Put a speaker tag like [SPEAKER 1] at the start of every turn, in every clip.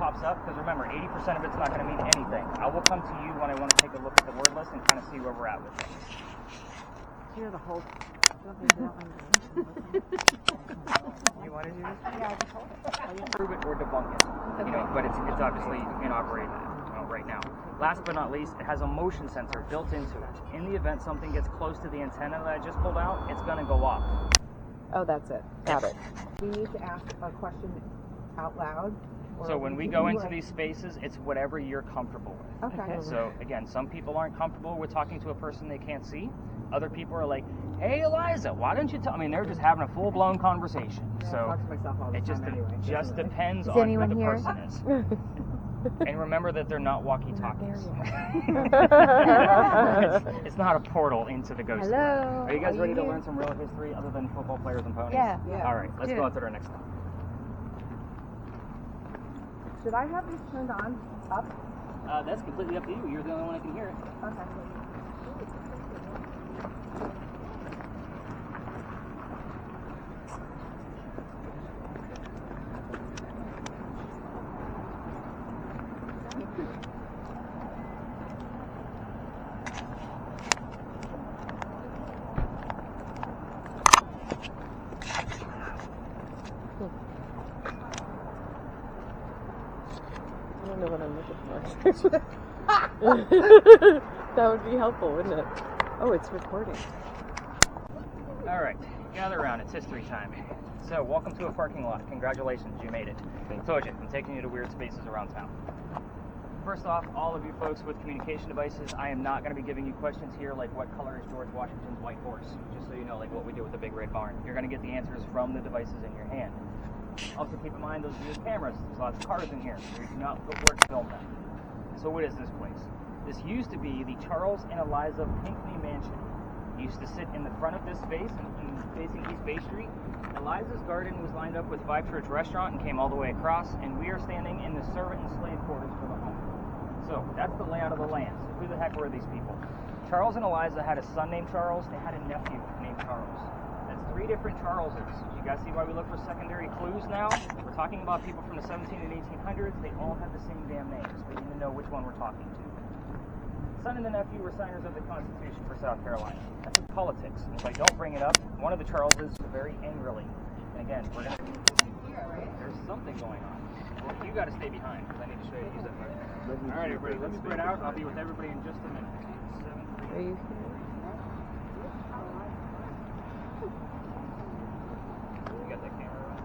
[SPEAKER 1] pops up, because remember, 80% of it's not going to mean anything. I will come to you when I want to take a look at the word list and kind of see where we're at with it.
[SPEAKER 2] Hear the whole.
[SPEAKER 1] You want to do this?
[SPEAKER 2] Yeah, I just hold it.
[SPEAKER 1] Prove it or debunk it. You know, but it's obviously inoperative right now. Last but not least, it has a motion sensor built into it. In the event something gets close to the antenna that I just pulled out, it's going to go off.
[SPEAKER 2] Oh, that's it. Got it. We need to ask a question out loud.
[SPEAKER 1] So when we go into these spaces, it's whatever you're comfortable with.
[SPEAKER 2] Okay.
[SPEAKER 1] So again, some people aren't comfortable with talking to a person they can't see. Other people are like, "Hey, Eliza, why don't you tell?" I mean, they're just having a full-blown conversation.
[SPEAKER 2] Yeah,
[SPEAKER 1] so
[SPEAKER 2] I talk to myself all the
[SPEAKER 1] it just
[SPEAKER 2] time anyway.
[SPEAKER 1] just depends
[SPEAKER 3] Is
[SPEAKER 1] on
[SPEAKER 3] anyone
[SPEAKER 1] who the
[SPEAKER 3] here?
[SPEAKER 1] person is. And remember that they're not walkie-talkies. It's not a portal into the ghost.
[SPEAKER 3] Hello.
[SPEAKER 1] Are you guys ready to learn some real history other than football players and ponies?
[SPEAKER 3] Yeah.
[SPEAKER 1] All right, let's go on to our next one.
[SPEAKER 2] Should I have this turned on? Up?
[SPEAKER 1] That's completely up to you. You're the only one that can hear it.
[SPEAKER 2] Okay.
[SPEAKER 4] I don't know what I'm looking for. That would be helpful, wouldn't it? Oh, it's recording.
[SPEAKER 1] All right, gather around. It's history time. So, welcome to a parking lot. Congratulations, you made it. I told you, I'm taking you to weird spaces around town. First off, all of you folks with communication devices, I am not going to be giving you questions here like what color is George Washington's white horse, just so you know, like what we do with the big red barn. You're going to get the answers from the devices in your hand. Also keep in mind those are your cameras. There's lots of cars in here, so you do not put work to film them. So what is this place? This used to be the Charles and Eliza Pinckney Mansion. You used to sit in the front of this space and facing East Bay Street. Eliza's garden was lined up with Five Church Restaurant and came all the way across, and we are standing in the servant and slave quarters for the home. So that's the layout of the land. So who the heck were these people? Charles and Eliza had a son named Charles. They had a nephew named Charles. That's three different Charleses. You guys see why we look for secondary clues now? We're talking about people from the 17 and 1800s. They all have the same damn names. We need to know which one we're talking to. The son and the nephew were signers of the Constitution for South Carolina. That's just politics. And if I don't bring it up, one of the Charleses very angrily. And again, we're gonna. There's something going on. Well, you got to stay behind because I need to show you to use that button. All right, everybody, let's spread out. I'll be with everybody in just a minute.
[SPEAKER 4] Are you
[SPEAKER 1] You got that camera on?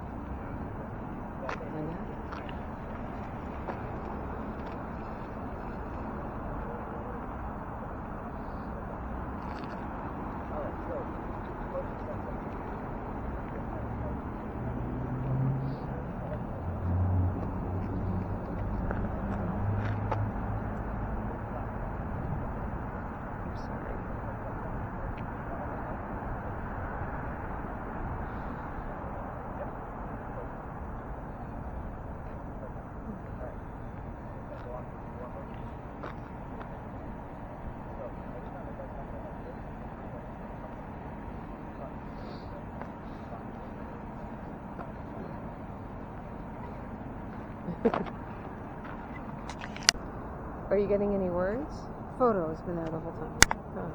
[SPEAKER 4] Are you getting any words?
[SPEAKER 3] Photo's been there the whole time.
[SPEAKER 4] Oh.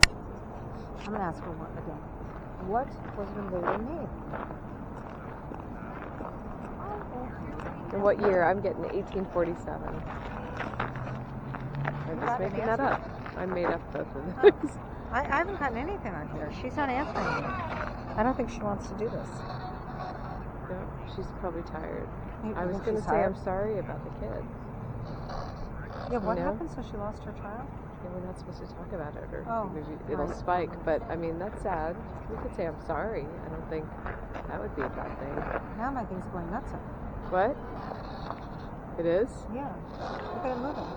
[SPEAKER 3] I'm gonna ask her one again. What was her maiden name?
[SPEAKER 4] In what year? I'm getting 1847. I'm just making that up. I made up both of those.
[SPEAKER 3] I haven't gotten anything on here. She's not answering me. I don't think she wants to do this.
[SPEAKER 4] No, she's probably tired.
[SPEAKER 3] You
[SPEAKER 4] I was
[SPEAKER 3] think
[SPEAKER 4] going to
[SPEAKER 3] she's
[SPEAKER 4] say
[SPEAKER 3] tired?
[SPEAKER 4] I'm sorry about the kid.
[SPEAKER 3] Yeah, what
[SPEAKER 4] know?
[SPEAKER 3] happened? So she lost her child?
[SPEAKER 4] Yeah, we're not supposed to talk about it, or
[SPEAKER 3] Oh,
[SPEAKER 4] maybe it'll
[SPEAKER 3] right.
[SPEAKER 4] spike. But I mean, that's sad. We could say I'm sorry. I don't think that would be a bad thing.
[SPEAKER 3] Now my thing's going nuts.
[SPEAKER 4] What? It is?
[SPEAKER 3] Yeah. Look at it moving.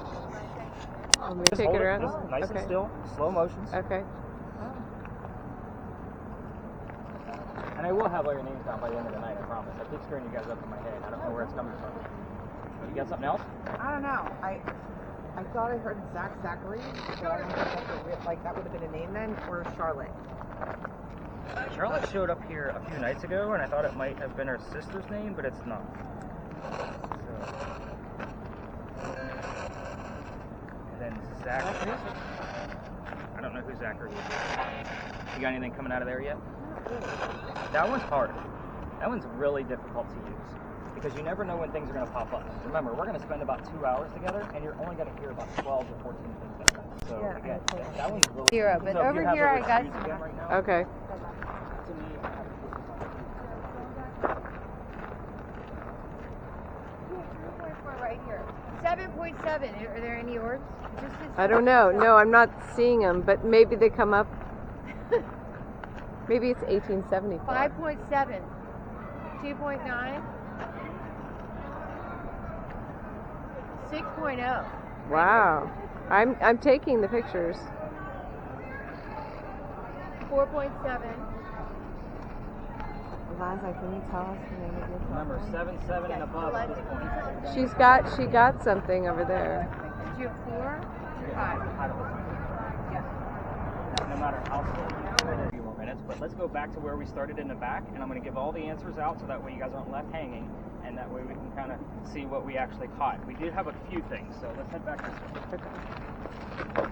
[SPEAKER 4] Want me to
[SPEAKER 1] Just
[SPEAKER 4] take
[SPEAKER 1] hold
[SPEAKER 4] it around?
[SPEAKER 1] Just nice
[SPEAKER 4] Okay.
[SPEAKER 1] and still, slow motions.
[SPEAKER 4] Okay.
[SPEAKER 1] And I will have all your names down by the end of the night, I promise. I keep stirring you guys up in my head. I don't know where it's coming from. You got something else?
[SPEAKER 2] I don't know. I thought I heard Zachary, so I don't know if that's that would have been a name then, or Charlotte.
[SPEAKER 1] Charlotte showed up here a few nights ago, and I thought it might have been her sister's name, but it's not. So, Zachary. I don't know who Zachary is. You got anything coming out of there yet? That one's hard. That one's really difficult to use because you never know when things are going to pop up. Remember, we're going to spend about 2 hours together, and you're only going to hear about 12 or 14 things at a time. So
[SPEAKER 3] Yeah,
[SPEAKER 1] again,
[SPEAKER 3] okay.
[SPEAKER 1] that one's really.
[SPEAKER 3] Zero, but
[SPEAKER 1] so if
[SPEAKER 3] over
[SPEAKER 1] you have
[SPEAKER 3] here
[SPEAKER 1] the
[SPEAKER 3] I got
[SPEAKER 1] reviews
[SPEAKER 3] some.
[SPEAKER 1] again right now,
[SPEAKER 4] Okay.
[SPEAKER 1] to me, I have
[SPEAKER 3] Right here. 7.7. Are there any orbs?
[SPEAKER 4] I don't know. No, I'm not seeing them, but maybe they come up. Maybe it's 1874.
[SPEAKER 3] 5.7. 2.9. 6.0.
[SPEAKER 4] Wow. I'm taking the pictures.
[SPEAKER 3] 4.7.
[SPEAKER 2] Eliza, can you tell us the name of your
[SPEAKER 1] remember 7.7 and above at this point.
[SPEAKER 4] She got something over there.
[SPEAKER 3] Did you have 4? 5.
[SPEAKER 1] No matter how slow you do it, a few more minutes, but let's go back to where we started in the back, and I'm going to give all the answers out so that way you guys aren't left hanging, and that way we can kind of see what we actually caught. We did have a few things, so let's head back this way.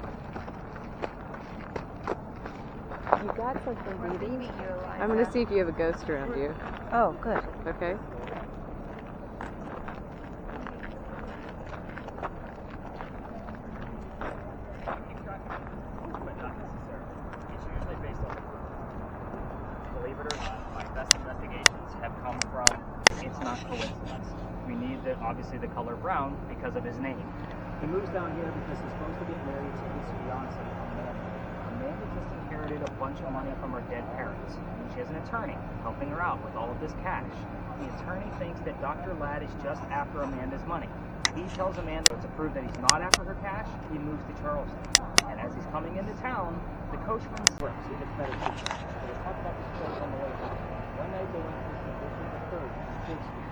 [SPEAKER 4] You got something,
[SPEAKER 3] Nice to
[SPEAKER 4] Dee Dee?
[SPEAKER 3] meet you, Eliza.
[SPEAKER 4] I'm going to see if you have a ghost around you.
[SPEAKER 3] Oh, good.
[SPEAKER 4] Okay?
[SPEAKER 1] But not necessarily. It's usually based on the proof. Believe it or not, my best investigations have come from it's not coincidence. We need obviously the color brown because of his name. He moves down here because he's supposed to get married to his fiance, Amanda. Amanda just inherited a bunch of money from her dead parents. She has an attorney helping her out with all of this cash. The attorney thinks that Dr. Ladd is just after Amanda's money. He tells Amanda to prove that he's not after her cash, he moves to Charleston. And as he's coming into town, the coachman slips. He gets better teaching. So we'll talk about this place on the way home. One night they went to some dishes occurred in Big Street.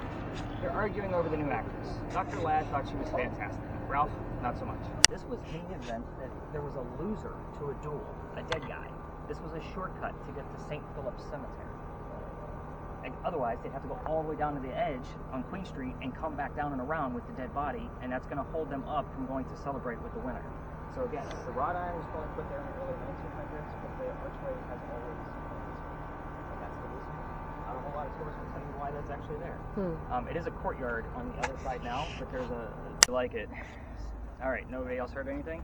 [SPEAKER 1] They're arguing over the new actress. Dr. Ladd thought she was fantastic. Ralph, not so much. This was in the event that there was a loser to a duel, a dead guy. This was a shortcut to get to St. Philip's Cemetery. And otherwise, they'd have to go all the way down to the edge on Queen Street and come back down and around with the dead body, and that's going to hold them up from going to celebrate with the winner. So again, the wrought iron was probably put there in the early 1900s, but the archway has always been this way. And that's the reason. Not a whole lot of tourists will tell you why that's actually there. It is a courtyard on the other side now, but there's a... I like it. All right, nobody else heard anything?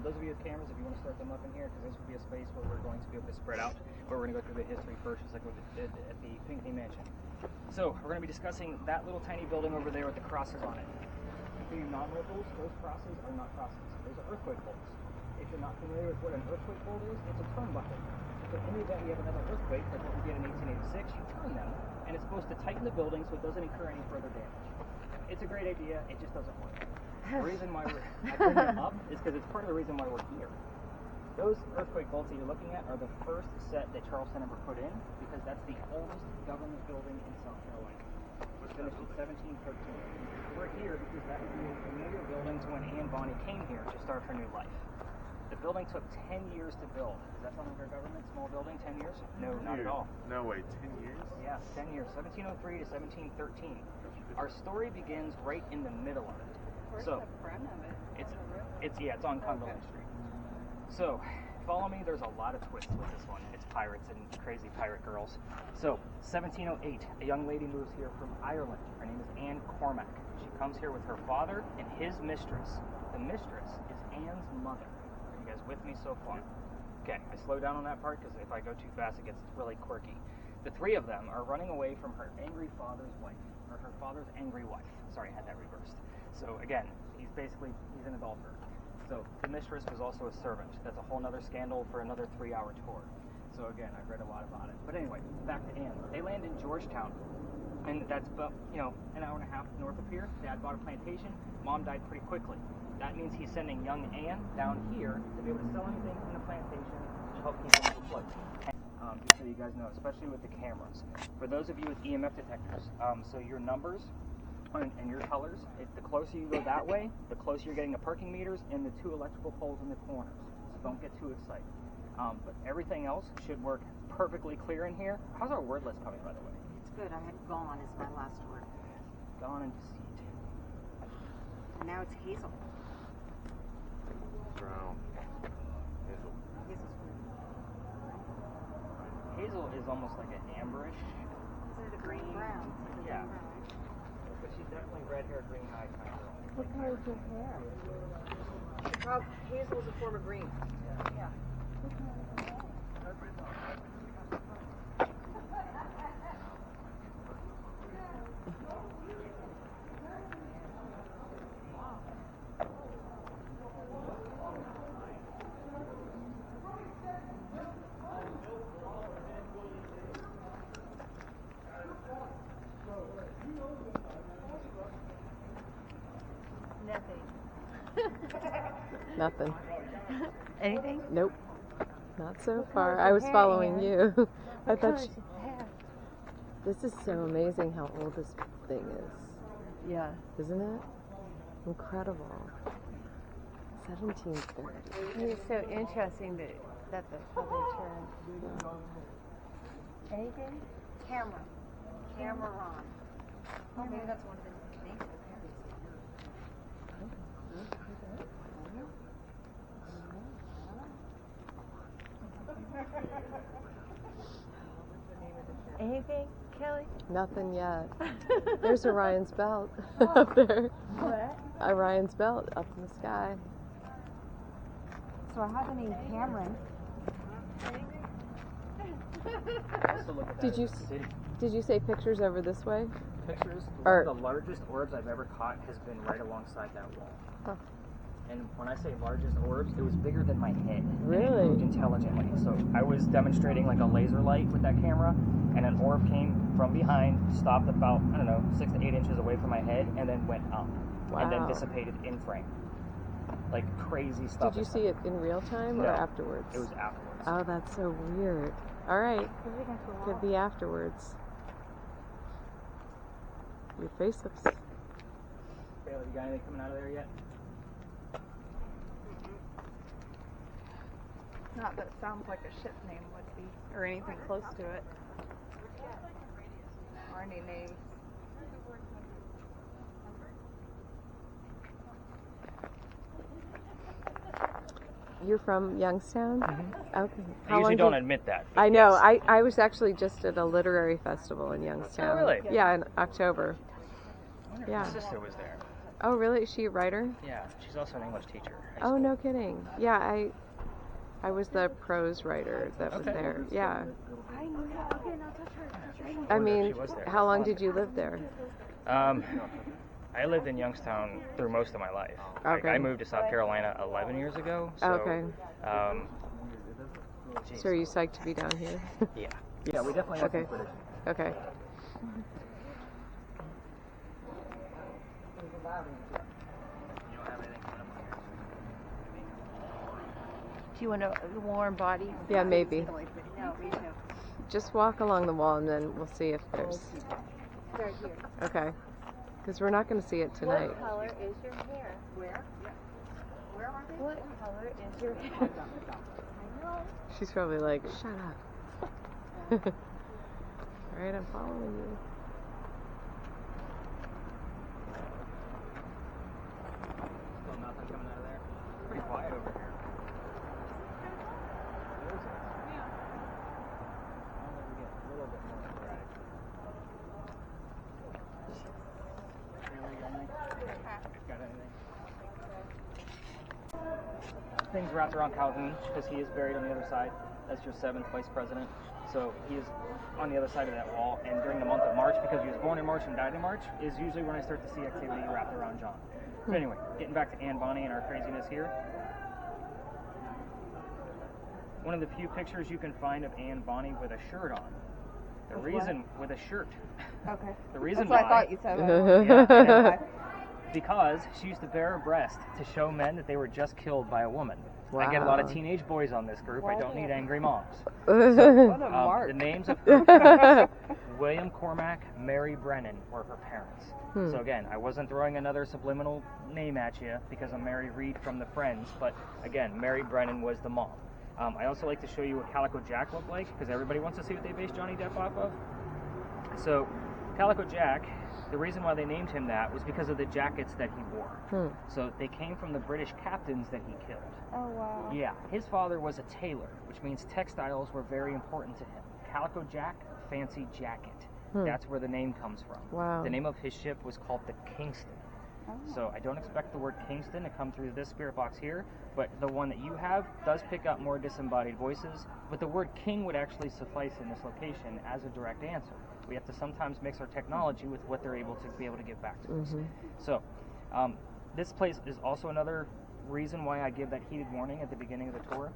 [SPEAKER 1] Those of you with cameras, if you want to start them up in here, because this will be a space where we're going to be able to spread out, where we're going to go through the history first, just like we did at the Pinckney Mansion. So, we're going to be discussing that little tiny building over there with the crosses on it. For you non-locals, those crosses are not crosses. Those are earthquake bolts. If you're not familiar with what an earthquake bolt is, it's a turnbuckle. So in the event we have another earthquake, like what we did in 1886, you turn them, and it's supposed to tighten the building so it doesn't incur any further damage. It's a great idea, it just doesn't work. The reason why I bring it up is because it's part of the reason why we're here. Those earthquake bolts that you're looking at are the first set that Charleston ever put in, because that's the oldest government building in South Carolina. It was finished in 1713. We're here because that was the familiar building to when Anne Bonny came here to start her new life. The building took 10 years to build. Does that sound like our government? Small building, 10 years? No, not at all.
[SPEAKER 5] No way, 10 years?
[SPEAKER 1] Yeah, 10 years. 1703 to 1713. Our story begins right in the middle of it. So, it's on Cumberland Street. So, follow me, there's a lot of twists with this one. It's pirates and crazy pirate girls. So, 1708, a young lady moves here from Ireland. Her name is Anne Cormack. She comes here with her father and his mistress. The mistress is Anne's mother. Are you guys with me so far? Okay, I slow down on that part because if I go too fast it gets really quirky. The three of them are running away from her angry father's wife, or her father's angry wife. Sorry, I had that reversed. So again, he's an adulterer. So the mistress was also a servant. That's a whole nother scandal for another 3-hour tour. So again, I've read a lot about it. But anyway, back to Anne. They land in Georgetown, and that's about, an hour and a half north of here. Dad bought a plantation. Mom died pretty quickly. That means he's sending young Anne down here to be able to sell anything in the plantation to help keep them afloat. Just so you guys know, especially with the cameras. For those of you with EMF detectors, so your numbers and your colors, the closer you go that way, the closer you're getting the parking meters and the 2 electrical poles in the corners. So don't get too excited. But everything else should work perfectly clear in here. How's our word list coming, by the way?
[SPEAKER 3] It's good. I had gone as my last word.
[SPEAKER 1] Gone and deceit.
[SPEAKER 3] And now it's Hazel.
[SPEAKER 5] Brown. Hazel.
[SPEAKER 1] Hazel is almost like an amberish.
[SPEAKER 3] Is it a green? Brown.
[SPEAKER 1] Yeah. But she's definitely red hair, green eye kind of girl.
[SPEAKER 3] What color is her hair?
[SPEAKER 2] Hazel is a form of green.
[SPEAKER 3] Yeah.
[SPEAKER 4] Nothing.
[SPEAKER 3] Anything?
[SPEAKER 4] Nope. Not so far.
[SPEAKER 3] color's
[SPEAKER 4] I
[SPEAKER 3] her
[SPEAKER 4] was
[SPEAKER 3] hair,
[SPEAKER 4] following
[SPEAKER 3] Ann?
[SPEAKER 4] you. I
[SPEAKER 3] What
[SPEAKER 4] thought
[SPEAKER 3] color's her hair?
[SPEAKER 4] this is so amazing how old this thing is.
[SPEAKER 3] Yeah.
[SPEAKER 4] Isn't it? Incredible. 1730.
[SPEAKER 3] It is so interesting that the how they turn. Anything? Camera. Camera on. Oh, maybe that's one of the names. Anything, Kelly?
[SPEAKER 4] Nothing yet. There's Orion's belt up there.
[SPEAKER 3] What?
[SPEAKER 4] Orion's belt up in the sky.
[SPEAKER 3] So I have any Cameron.
[SPEAKER 1] Also look at that
[SPEAKER 4] Did you
[SPEAKER 1] as a city.
[SPEAKER 4] Did you say pictures over this way?
[SPEAKER 1] Pictures.
[SPEAKER 4] Or-
[SPEAKER 1] The largest orbs I've ever caught has been right alongside that wall.
[SPEAKER 4] Huh.
[SPEAKER 1] And when I say largest orbs, it was bigger than my head.
[SPEAKER 4] Really?
[SPEAKER 1] And it moved intelligently. So I was demonstrating like a laser light with that camera, and an orb came from behind, stopped about, I don't know, 6 to 8 inches away from my head, and then went up. And then
[SPEAKER 4] Wow.
[SPEAKER 1] dissipated in frame. Like crazy stuff.
[SPEAKER 4] Did you see it in real time or
[SPEAKER 1] No.
[SPEAKER 4] afterwards?
[SPEAKER 1] It was afterwards.
[SPEAKER 4] Oh, that's so weird. All right. Could be afterwards. Your face-ups.
[SPEAKER 1] Bailey, you got anything coming out of there yet?
[SPEAKER 6] Not that it sounds like a ship name would be, or anything close to it. Or any names.
[SPEAKER 4] You're from Youngstown?
[SPEAKER 1] Mm-hmm.
[SPEAKER 4] Okay.
[SPEAKER 1] I usually don't admit that. but
[SPEAKER 4] I know.
[SPEAKER 1] yes.
[SPEAKER 4] I was actually just at a literary festival in Youngstown.
[SPEAKER 1] Oh, really?
[SPEAKER 4] Yeah, in October.
[SPEAKER 1] I wonder if
[SPEAKER 4] Yeah.
[SPEAKER 1] my sister was there.
[SPEAKER 4] Oh, really? Is she a writer?
[SPEAKER 1] Yeah, she's also an English teacher. High
[SPEAKER 4] Oh,
[SPEAKER 1] school.
[SPEAKER 4] no kidding. Yeah, I was the prose writer that was
[SPEAKER 1] Okay.
[SPEAKER 4] there. Yeah.
[SPEAKER 3] I knew that. Okay, now touch her.
[SPEAKER 4] I
[SPEAKER 1] wonder if
[SPEAKER 4] mean,
[SPEAKER 1] she was there.
[SPEAKER 4] how long did you live there?
[SPEAKER 1] I lived in Youngstown through most of my life. Like,
[SPEAKER 4] Okay.
[SPEAKER 1] I moved to South Carolina 11 years ago. So,
[SPEAKER 4] Okay.
[SPEAKER 1] geez.
[SPEAKER 4] So are you psyched to be down here?
[SPEAKER 1] Yeah. Yeah, we definitely have
[SPEAKER 4] Okay.
[SPEAKER 1] some footage.
[SPEAKER 4] Okay.
[SPEAKER 1] You don't have anything coming up on here?
[SPEAKER 3] Do you want a warm body?
[SPEAKER 4] Yeah, maybe.
[SPEAKER 3] No, me too.
[SPEAKER 4] Just walk along the wall and then we'll see if there's...
[SPEAKER 3] Right here.
[SPEAKER 4] Okay. Because we're not going to see it tonight.
[SPEAKER 3] What color is your hair? Where? Where are they? What color is your hair? I know.
[SPEAKER 4] She's probably like, shut up. Alright, I'm following you.
[SPEAKER 1] Still nothing coming out of there? It's pretty quiet over here. Is it? Yeah. Only we get a little bit more sporadic. Really, got anything? Got anything? Things wrapped around Calhoun because he is buried on the other side. That's your 7th vice president. So he is on the other side of that wall. And during the month of March, because he was born in March and died in March, is usually when I start to see activity wrapped around John. But anyway, getting back to Ann Bonny and our craziness here. One of the few pictures you can find of Ann Bonny with a shirt on. The
[SPEAKER 6] With
[SPEAKER 1] reason with a shirt.
[SPEAKER 6] Okay.
[SPEAKER 1] The reason
[SPEAKER 6] That's what
[SPEAKER 1] why.
[SPEAKER 6] I thought you said.
[SPEAKER 1] Yeah, I know.
[SPEAKER 6] Okay.
[SPEAKER 1] Because she used to bare her breast to show men that they were just killed by a woman. I get a lot of
[SPEAKER 4] Wow.
[SPEAKER 1] teenage boys on this group. I don't need angry moms.
[SPEAKER 6] What a mark.
[SPEAKER 1] The names of her, William Cormack, Mary Brennan were her parents. So again, I wasn't throwing another subliminal name at you because I'm Mary Reed from the Friends, but again, Mary Brennan was the mom. I also like to show you what Calico Jack looked like because everybody wants to see what they based Johnny Depp off of. So Calico Jack The reason why they named him that was because of the jackets that he wore. So they came from the British captains that he killed.
[SPEAKER 3] Oh, wow.
[SPEAKER 1] Yeah, his father was a tailor, which means textiles were very important to him. Calico Jack, fancy jacket. That's where the name comes from.
[SPEAKER 4] Wow.
[SPEAKER 1] The name of his ship was called the Kingston.
[SPEAKER 3] Oh.
[SPEAKER 1] So I don't expect the word Kingston to come through this spirit box here, but the one that you have does pick up more disembodied voices, but the word king would actually suffice in this location as a direct answer. We have to sometimes mix our technology with what they're able to give back to us. So this place is also another reason why I give that heated warning at the beginning of the tour.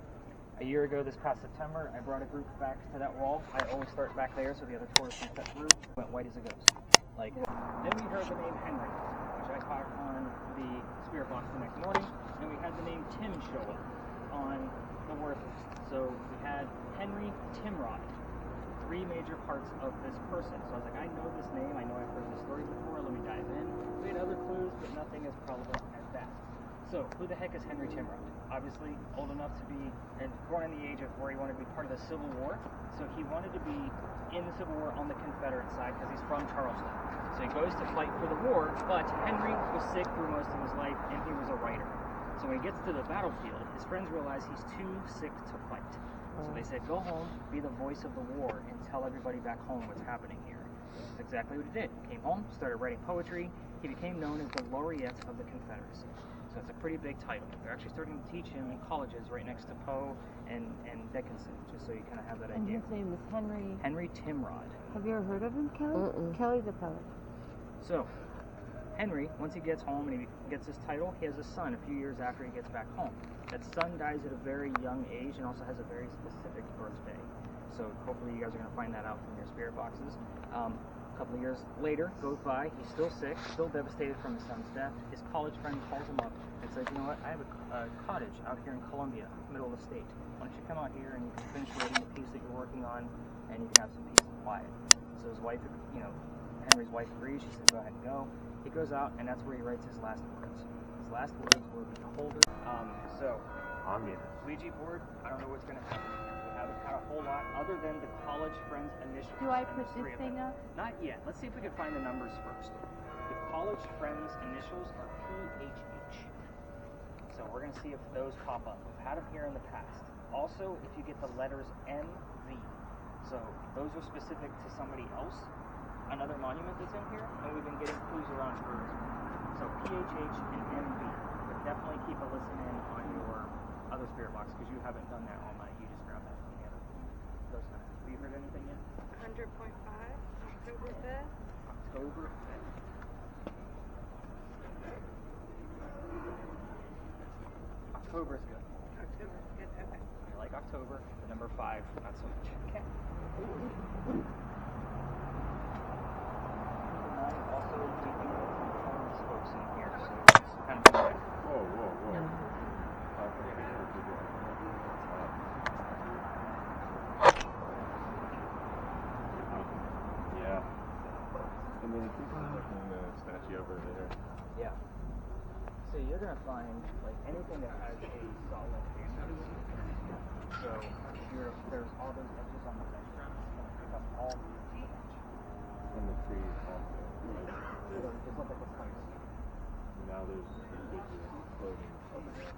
[SPEAKER 1] A year ago this past September, I brought a group back to that wall. I always start back there so the other tourists can step through. Went white as a ghost. Then we heard the name Henry, which I caught on the spirit box the next morning, and we had the name Tim show up on the word list. So we had Henry Timrod, 3 major parts of this person. So I was like, I know this name, I know I've heard this story before, let me dive in. We had other clues, but nothing as prevalent as that. So, who the heck is Henry Timrod? Obviously, old enough to be, and born in the age of where he wanted to be part of the Civil War. So he wanted to be in the Civil War on the Confederate side because he's from Charleston. So he goes to fight for the war, but Henry was sick through most of his life, and he was a writer. So when he gets to the battlefield, his friends realize he's too sick to fight. So they said, go home, be the voice of the war, and tell everybody back home what's happening here. That's exactly what he did. He came home, started writing poetry. He became known as the laureate of the Confederacy. So it's a pretty big title. They're actually starting to teach him in colleges right next to Poe and Dickinson, just so you kind of have that
[SPEAKER 3] And
[SPEAKER 1] idea.
[SPEAKER 3] his name is Henry.
[SPEAKER 1] Henry Timrod.
[SPEAKER 3] Have you ever heard of him, Kelly? Kelly the poet.
[SPEAKER 1] So, Henry, once he gets home and he gets his title, he has a son a few years after he gets back home. That son dies at a very young age and also has a very specific birthday. So hopefully you guys are going to find that out from your spirit boxes. A couple of years later goes by, he's still sick, still devastated from his son's death. His college friend calls him up and says, you know what, I have a cottage out here in Columbia, middle of the state. Why don't you come out here and you can finish writing the piece that you're working on and you can have some peace and quiet. So his wife, Henry's wife agrees. She says, go ahead and go. He goes out and that's where he writes his last words. His last words were beholder. So, Ouija board, I don't know what's going to happen. We haven't had a whole lot other than the college friends initials.
[SPEAKER 3] Do I
[SPEAKER 1] and
[SPEAKER 3] put
[SPEAKER 1] there's 3
[SPEAKER 3] this
[SPEAKER 1] of
[SPEAKER 3] thing
[SPEAKER 1] them.
[SPEAKER 3] up?
[SPEAKER 1] Not yet. Let's see if we can find the numbers first. The college friends initials are PHH. So we're going to see if those pop up. We've had them here in the past. Also, if you get the letters MV. So those are specific to somebody else. Another monument that's in here, and we've been getting clues around her as well. So PHH and MV. But definitely keep a listen in on your other spirit box because you haven't done that all night. You just grabbed that from the other. Those times. Have you heard anything yet?
[SPEAKER 6] 100.5, October 5th.
[SPEAKER 1] October 5th. October is good.
[SPEAKER 6] October is good, okay.
[SPEAKER 1] I like October. The number 5, not so much.
[SPEAKER 6] Okay.
[SPEAKER 1] Also, we do have folks in here, so it's kind of good.
[SPEAKER 5] Whoa. Yeah. And then the statue over there.
[SPEAKER 1] Yeah. So you're gonna find like anything that has a solid basis. So there's all those edges on the bench. Pick up all the edge.
[SPEAKER 5] And the trees also.
[SPEAKER 1] Just look like a tight.
[SPEAKER 5] Now there's clothing over there.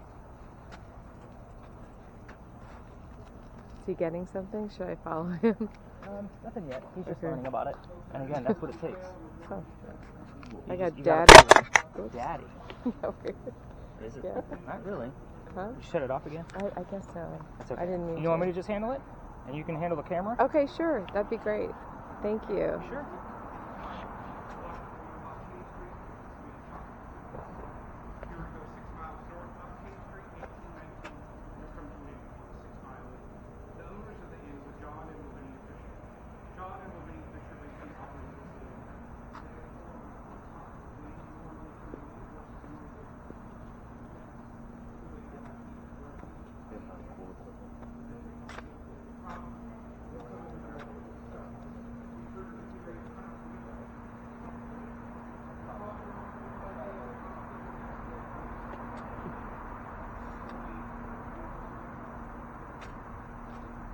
[SPEAKER 4] Is he getting something? Should I follow him?
[SPEAKER 1] Nothing yet. He's just
[SPEAKER 4] Okay.
[SPEAKER 1] learning about it. And again, that's what it takes.
[SPEAKER 4] Oh.
[SPEAKER 1] You
[SPEAKER 4] I got
[SPEAKER 1] you
[SPEAKER 4] daddy.
[SPEAKER 1] gotta- Daddy.
[SPEAKER 4] Okay.
[SPEAKER 1] Is it?
[SPEAKER 4] Yeah.
[SPEAKER 1] Not really.
[SPEAKER 4] Huh?
[SPEAKER 1] You shut it off again?
[SPEAKER 4] I guess so.
[SPEAKER 1] That's okay.
[SPEAKER 4] I didn't mean
[SPEAKER 1] You want
[SPEAKER 4] to.
[SPEAKER 1] me to just handle it? And you can handle the camera?
[SPEAKER 4] Okay, sure. That'd be great. Thank you.
[SPEAKER 1] Sure.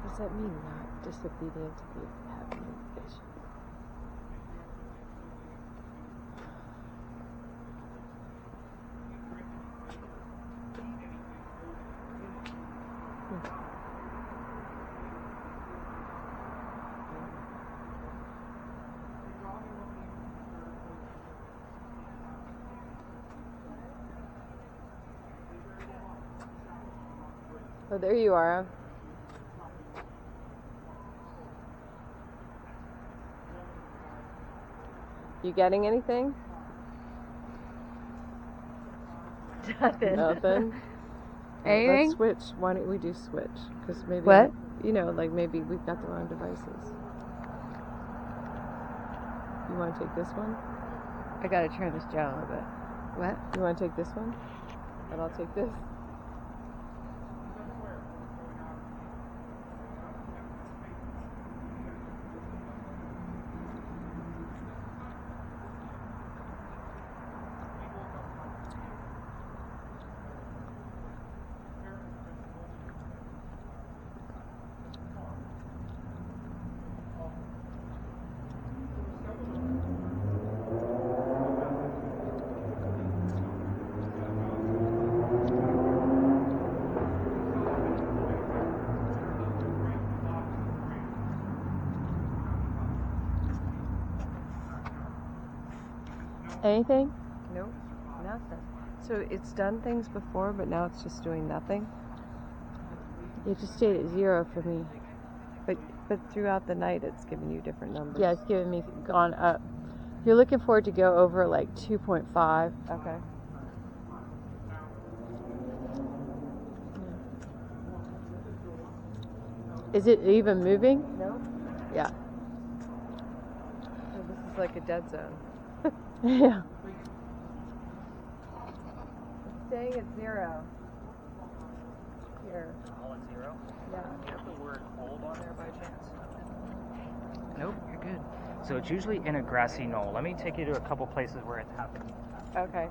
[SPEAKER 4] What does that mean? Not disobedient to the heavenly vision. Oh, there you are. You getting anything?
[SPEAKER 3] Nothing.
[SPEAKER 4] Nothing.
[SPEAKER 3] Anything?
[SPEAKER 4] Let's switch. Why don't we do switch? Because maybe
[SPEAKER 3] What?
[SPEAKER 4] you know, like maybe we've got the wrong devices. You want to take this one?
[SPEAKER 3] I gotta turn this down a little bit. What?
[SPEAKER 4] You want to take this one? And I'll take this. Anything?
[SPEAKER 3] Nope. Nothing.
[SPEAKER 4] So it's done things before, but now it's just doing nothing? It just stayed at 0 for me. But throughout the night, it's giving you different numbers. Yeah, it's giving me gone up. You're looking for it to go over like 2.5. Okay. Is it even moving?
[SPEAKER 3] No.
[SPEAKER 4] Yeah.
[SPEAKER 3] So this is like a dead zone.
[SPEAKER 4] Yeah.
[SPEAKER 3] It's staying at 0. Here.
[SPEAKER 1] All at 0?
[SPEAKER 3] Yeah.
[SPEAKER 1] Do you have the word hold on there by chance? Nope, you're good. So it's usually in a grassy knoll. Let me take you to a couple places where it's happening.
[SPEAKER 4] Okay.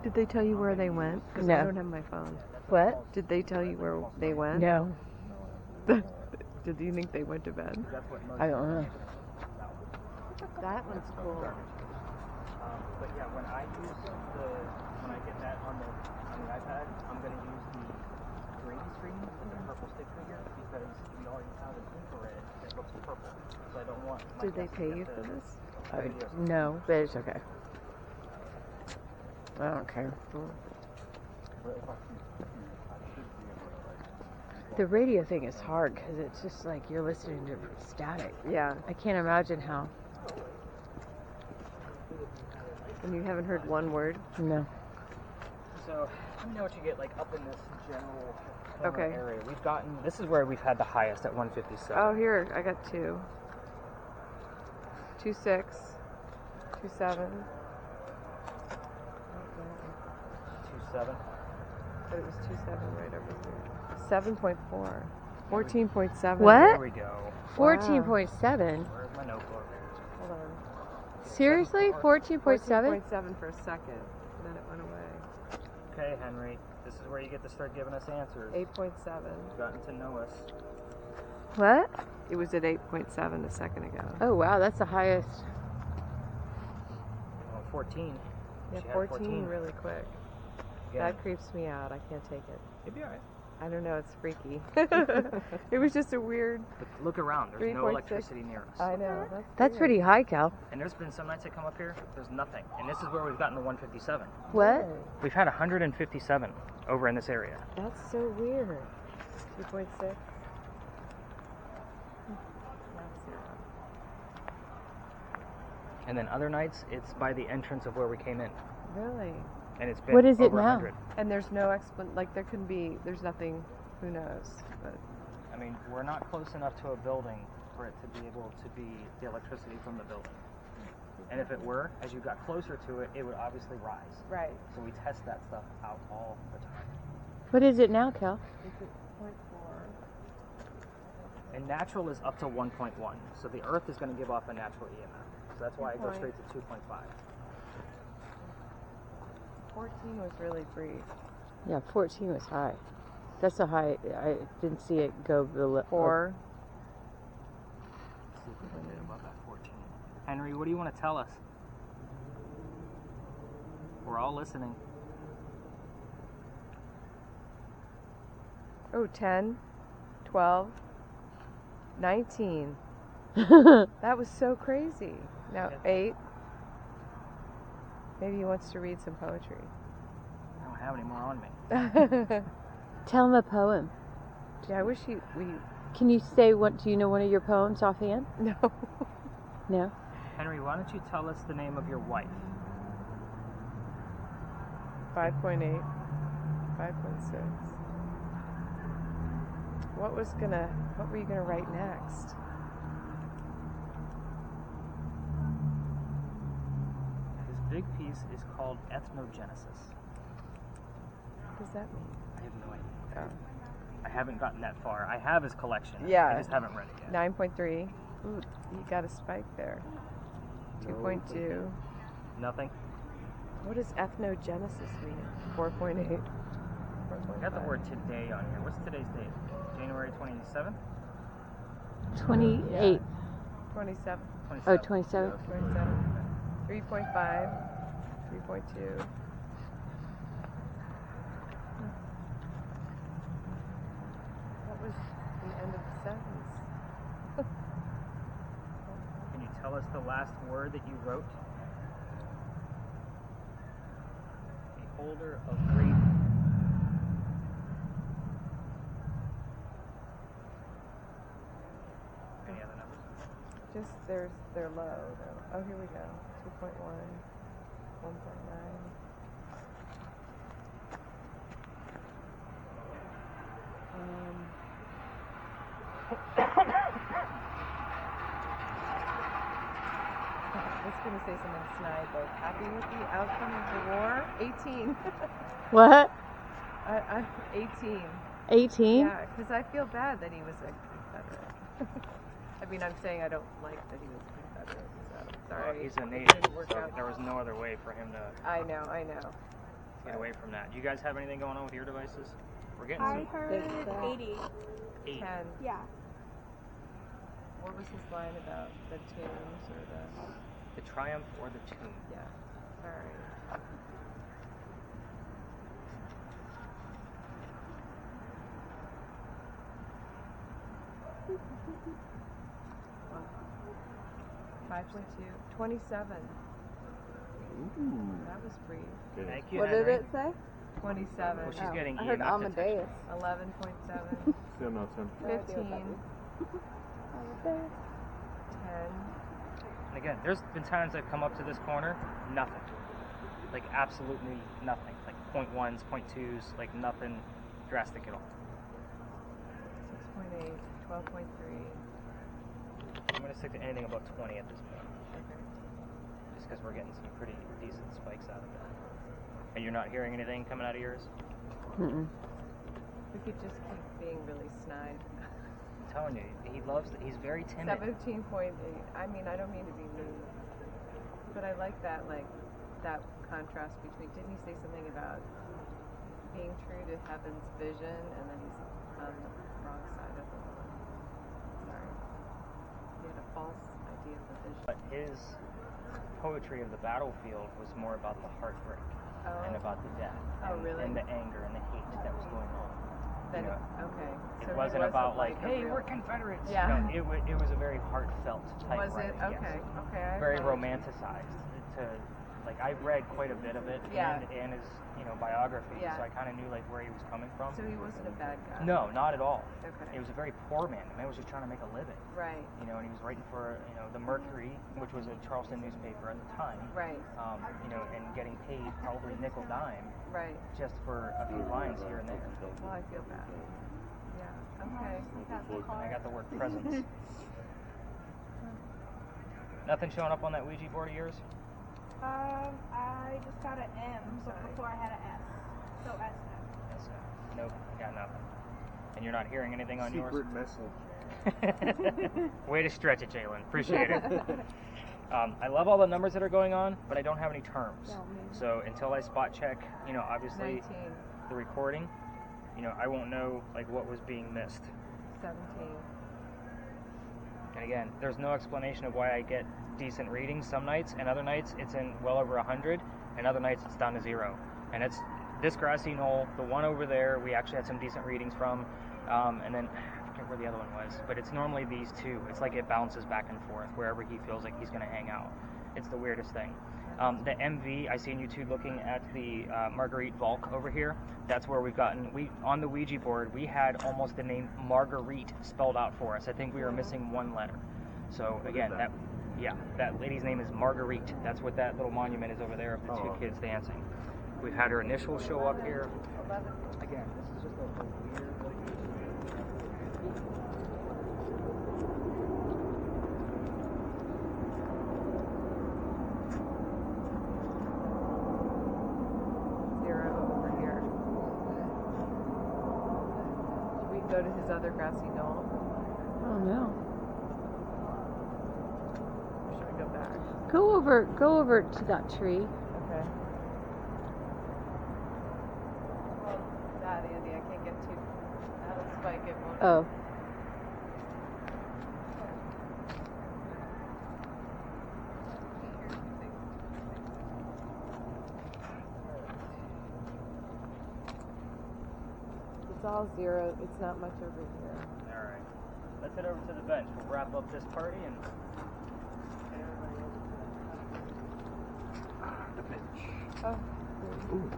[SPEAKER 4] Did they tell you where they went? Because I don't have my phone.
[SPEAKER 3] What?
[SPEAKER 4] Did they tell you where they went?
[SPEAKER 3] No.
[SPEAKER 4] Did you think they went to bed?
[SPEAKER 3] I don't know.
[SPEAKER 4] That one's cool.
[SPEAKER 1] But yeah, when I get that on the iPad, I'm going to use the green screen with the purple stick figure because we already have an infrared that looks purple. So I don't want.
[SPEAKER 4] Did they pay you for this?
[SPEAKER 3] No, but it's okay. I don't care. The radio thing is hard because it's just like you're listening to static.
[SPEAKER 4] Yeah.
[SPEAKER 3] I can't imagine how.
[SPEAKER 4] And you haven't heard one word?
[SPEAKER 3] No.
[SPEAKER 1] So let me know what you get like up in this general
[SPEAKER 4] Okay.
[SPEAKER 1] area. We've gotten. This is where we've had the highest at 157.
[SPEAKER 4] Oh, here. I got 2. 2.6. 2.7.
[SPEAKER 1] 2.7.
[SPEAKER 4] But it was 2.7 right over here. 7.4. 14.7.
[SPEAKER 3] What?
[SPEAKER 1] There we go.
[SPEAKER 3] 14.7.
[SPEAKER 1] Where's my notebook?
[SPEAKER 4] Hold on.
[SPEAKER 3] Seriously? 14.7?
[SPEAKER 4] 14.7 for a second. Then it went away.
[SPEAKER 1] Okay, Henry. This is where you get to start giving us answers.
[SPEAKER 4] 8.7.
[SPEAKER 1] You've gotten to know us.
[SPEAKER 3] What?
[SPEAKER 4] It was at 8.7 a second ago.
[SPEAKER 3] Oh wow, that's the highest.
[SPEAKER 1] Well, 14.
[SPEAKER 4] Yeah,
[SPEAKER 1] She had
[SPEAKER 4] 14 really quick.
[SPEAKER 1] Again.
[SPEAKER 4] That creeps me out. I can't take it.
[SPEAKER 1] You'll be alright.
[SPEAKER 4] I don't know. It's freaky. It was just a weird.
[SPEAKER 1] But look around. There's no
[SPEAKER 4] 3.6.
[SPEAKER 1] electricity near us.
[SPEAKER 4] I know.
[SPEAKER 3] That's
[SPEAKER 4] weird.
[SPEAKER 3] pretty high, Cal.
[SPEAKER 1] And there's been some nights I come up here, there's nothing. And this is where we've gotten to 157.
[SPEAKER 3] What?
[SPEAKER 1] We've had 157 over in this area.
[SPEAKER 4] That's so weird. 2.6.
[SPEAKER 1] And then other nights, it's by the entrance of where we came in.
[SPEAKER 4] Really?
[SPEAKER 1] And it's been
[SPEAKER 3] What is it
[SPEAKER 1] over
[SPEAKER 3] now?
[SPEAKER 1] 100.
[SPEAKER 4] And there's no like there can be, there's nothing, who knows, but
[SPEAKER 1] I mean, we're not close enough to a building for it to be able to be the electricity from the building. And if it were, as you got closer to it, it would obviously rise.
[SPEAKER 4] right.
[SPEAKER 1] So we test that stuff out all the time.
[SPEAKER 3] What is it now, Cal?
[SPEAKER 4] Is it 0.4?
[SPEAKER 1] And natural is up to 1.1. So the Earth is going to give off a natural EMF. So that's why I go straight to 2.5.
[SPEAKER 4] 14 was really brief.
[SPEAKER 3] Yeah, 14 was high. That's a high. I didn't see it go below.
[SPEAKER 4] 4.
[SPEAKER 1] See if we can get above that 14. Henry, what do you want to tell us? We're all listening.
[SPEAKER 4] Oh, 10, 12, 19. That was so crazy. Now 8. Maybe he wants to read some poetry.
[SPEAKER 1] I don't have any more on me.
[SPEAKER 4] Tell him a poem. Yeah, I wish we. Can you say what? Do you know one of your poems offhand? No. No.
[SPEAKER 1] Henry, why don't you tell us the name of your wife?
[SPEAKER 4] 5.8. 5.6. What were you gonna write next?
[SPEAKER 1] His big piece is called Ethnogenesis.
[SPEAKER 4] What does that mean?
[SPEAKER 1] I have no idea.
[SPEAKER 4] Oh.
[SPEAKER 1] I haven't gotten that far. I have his collection.
[SPEAKER 4] Yeah.
[SPEAKER 1] I just haven't read it yet.
[SPEAKER 4] 9.3. Ooh, you got a spike there. 2.2.
[SPEAKER 1] Nothing?
[SPEAKER 4] What does ethnogenesis mean? 4.8.
[SPEAKER 1] I got the word today on here. What's today's date? January 27th?
[SPEAKER 4] 28. 27. Oh,
[SPEAKER 1] 27.
[SPEAKER 4] 27. 3.5. 3.2. What was the end of the sentence?
[SPEAKER 1] Can you tell us the last word that you wrote? The holder of great. Any other numbers?
[SPEAKER 4] Just they're low though. Oh, here we go. 2.1, 1.9. I was gonna say something snide, like happy with the outcome of the war. 18.
[SPEAKER 7] What?
[SPEAKER 4] I'm 18.
[SPEAKER 7] 18?
[SPEAKER 4] Yeah, because I feel bad that he was a Confederate. I mean, I'm saying I don't like that he was a Confederate, so sorry.
[SPEAKER 1] Well, he's a
[SPEAKER 4] It
[SPEAKER 1] native,
[SPEAKER 4] didn't work
[SPEAKER 1] so
[SPEAKER 4] out.
[SPEAKER 1] there was no other way for him to
[SPEAKER 4] I know.
[SPEAKER 1] get away from that. You guys have anything going on with your devices? We're getting
[SPEAKER 6] I
[SPEAKER 1] some.
[SPEAKER 6] heard 80.
[SPEAKER 1] 8.
[SPEAKER 4] 10.
[SPEAKER 6] Yeah.
[SPEAKER 4] What was his line about the tunes or
[SPEAKER 1] The triumph or the tomb?
[SPEAKER 4] yeah, sorry. Wow. 5.2, 27. That was brief.
[SPEAKER 1] Thank you,
[SPEAKER 7] What
[SPEAKER 1] Henry.
[SPEAKER 7] did it say?
[SPEAKER 4] 27.
[SPEAKER 1] Well, she's getting
[SPEAKER 7] I heard
[SPEAKER 1] EMF detection.
[SPEAKER 7] Amadeus.
[SPEAKER 4] 11.7.
[SPEAKER 5] Still no 10.
[SPEAKER 4] 15. 10.
[SPEAKER 1] And again, there's been times I've come up to this corner, nothing. Like absolutely nothing. Like 0.1s, 0.2s, like nothing drastic at all.
[SPEAKER 4] 6.8. 12.3.
[SPEAKER 1] I'm going to stick to anything above 20 at this point.
[SPEAKER 4] Okay.
[SPEAKER 1] Just because we're getting some pretty decent spikes out of it. And you're not hearing anything coming out of yours?
[SPEAKER 7] Mm-mm.
[SPEAKER 4] We could just keep being really snide.
[SPEAKER 1] I'm telling you, he loves it. He's very timid.
[SPEAKER 4] 17.8. I mean, I don't mean to be mean, but I like that contrast between. Didn't he say something about being true to heaven's vision, and then he's on the wrong side of the line? Sorry, he had a false idea of the vision.
[SPEAKER 1] But his poetry of the battlefield was more about the heartbreak and about the death.
[SPEAKER 4] Oh,
[SPEAKER 1] and,
[SPEAKER 4] really?
[SPEAKER 1] And the anger and the hate that was going on.
[SPEAKER 4] Then,
[SPEAKER 1] You know,
[SPEAKER 4] okay.
[SPEAKER 1] It
[SPEAKER 4] So he
[SPEAKER 1] wasn't about like,
[SPEAKER 4] a
[SPEAKER 1] hey,
[SPEAKER 4] real-
[SPEAKER 1] we're Confederates.
[SPEAKER 4] Yeah.
[SPEAKER 1] No, it was a very heartfelt type
[SPEAKER 4] Was it?
[SPEAKER 1] writing.
[SPEAKER 4] Okay.
[SPEAKER 1] Yes.
[SPEAKER 4] Okay. I
[SPEAKER 1] Very
[SPEAKER 4] apologize.
[SPEAKER 1] romanticized. Like I read quite a bit of it
[SPEAKER 4] Yeah.
[SPEAKER 1] and his biography,
[SPEAKER 4] Yeah.
[SPEAKER 1] so I kind of knew like where he was coming from.
[SPEAKER 4] So he wasn't a bad guy.
[SPEAKER 1] No, not at all.
[SPEAKER 4] Okay.
[SPEAKER 1] He was a very poor man. The man was just trying to make a living.
[SPEAKER 4] Right.
[SPEAKER 1] And he was writing for the Mercury, which was a Charleston newspaper at the time.
[SPEAKER 4] Right.
[SPEAKER 1] And getting paid probably nickel dime
[SPEAKER 4] Right.
[SPEAKER 1] just for a few lines here and there.
[SPEAKER 4] Well, I feel bad. Yeah. Okay.
[SPEAKER 1] And I got the word presence. Nothing showing up on that Ouija board of yours?
[SPEAKER 6] I just got an M, but before I had an S. So S now.
[SPEAKER 1] Yes, sir. Nope, I got nothing. And you're not hearing anything on
[SPEAKER 5] Secret
[SPEAKER 1] yours?
[SPEAKER 5] message.
[SPEAKER 1] Way to stretch it, Jalen. Appreciate it. I love all the numbers that are going on, but I don't have any terms. So until I spot check, obviously
[SPEAKER 4] 19.
[SPEAKER 1] the recording, I won't know like what was being missed.
[SPEAKER 4] 17.
[SPEAKER 1] And again, there's no explanation of why I get decent readings some nights, and other nights it's in well over 100, and other nights it's down to 0. And it's this grassy knoll, the one over there, we actually had some decent readings from, and then I forget where the other one was, but it's normally these two. It's like it bounces back and forth wherever he feels like he's going to hang out. It's the weirdest thing. The MV, I seen you two looking at the Marguerite Volk over here. That's where we've gotten, on the Ouija board, we had almost the name Marguerite spelled out for us. I think we were missing one letter. So again, that lady's name is Marguerite. That's what that little monument is over there of the two kids dancing. We've had her initials show up here. Again, this is just a weird.
[SPEAKER 4] Go to his other grassy knoll.
[SPEAKER 7] Oh no.
[SPEAKER 4] Or should we go back?
[SPEAKER 7] Go over to that tree.
[SPEAKER 4] Okay. Well, that Andy, I can't get too. That'll spike it. Won't it?
[SPEAKER 7] Oh.
[SPEAKER 4] It's all zero. It's not much over here.
[SPEAKER 1] All right, let's head over to the bench. We'll wrap up this party and.
[SPEAKER 5] The bench.
[SPEAKER 4] Oh.
[SPEAKER 5] Ooh.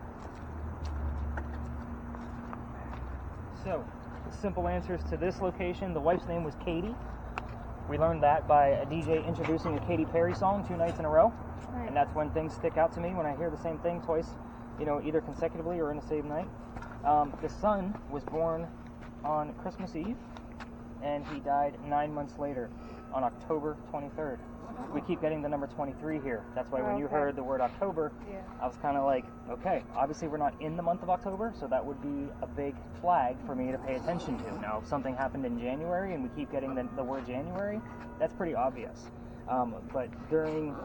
[SPEAKER 1] So, simple answers to this location. The wife's name was Katie. We learned that by a DJ introducing a Katy Perry song 2 nights in a row.
[SPEAKER 3] Right.
[SPEAKER 1] And that's when things stick out to me, when I hear the same thing twice, either consecutively or in the same night. The son was born on Christmas Eve, and he died 9 months later on October 23rd. We keep getting the number 23 here. That's why when you heard the word October, I was kind of like, okay, obviously we're not in the month of October, so that would be a big flag for me to pay attention to. Now, if something happened in January and we keep getting the word January, that's pretty obvious. But during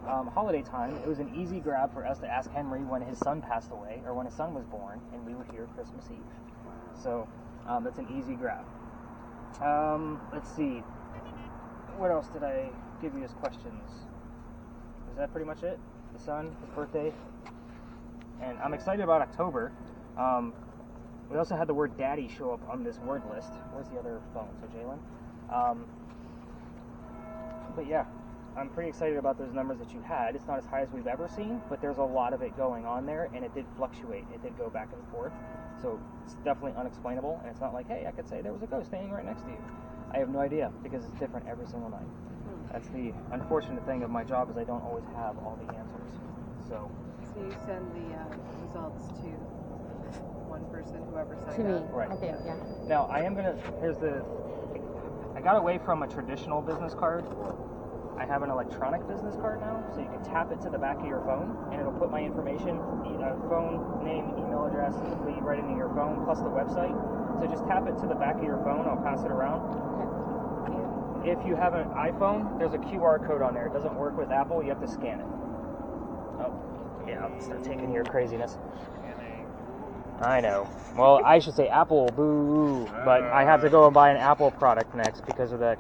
[SPEAKER 1] holiday time, it was an easy grab for us to ask Henry when his son passed away or when his son was born, and we were here Christmas Eve. So that's an easy grab. Let's see. What else did I give you as questions? Is that pretty much it? The son, his birthday, and I'm excited about October. We also had the word daddy show up on this word list. Where's the other phone? So Jalen. But yeah, I'm pretty excited about those numbers that you had. It's not as high as we've ever seen, but there's a lot of it going on there, and it did fluctuate. It did go back and forth. So it's definitely unexplainable, and it's not like, hey, I could say there was a ghost standing right next to you. I have no idea, because it's different every single night. That's the unfortunate thing of my job, is I don't always have all the answers. So
[SPEAKER 4] you send the results to one person, whoever signed
[SPEAKER 7] To me.
[SPEAKER 4] up.
[SPEAKER 1] Right.
[SPEAKER 7] I think, yeah.
[SPEAKER 1] now I got away from a traditional business card. I have an electronic business card now, so you can tap it to the back of your phone, and it'll put my information, phone, name, email address, lead right into your phone, plus the website. So just tap it to the back of your phone, I'll pass it around. If you have an iPhone, there's a QR code on there. It doesn't work with Apple, you have to scan it. Oh, yeah, I'll start taking your craziness. I know. Well, I should say Apple, boo, but I have to go and buy an Apple product next because of that.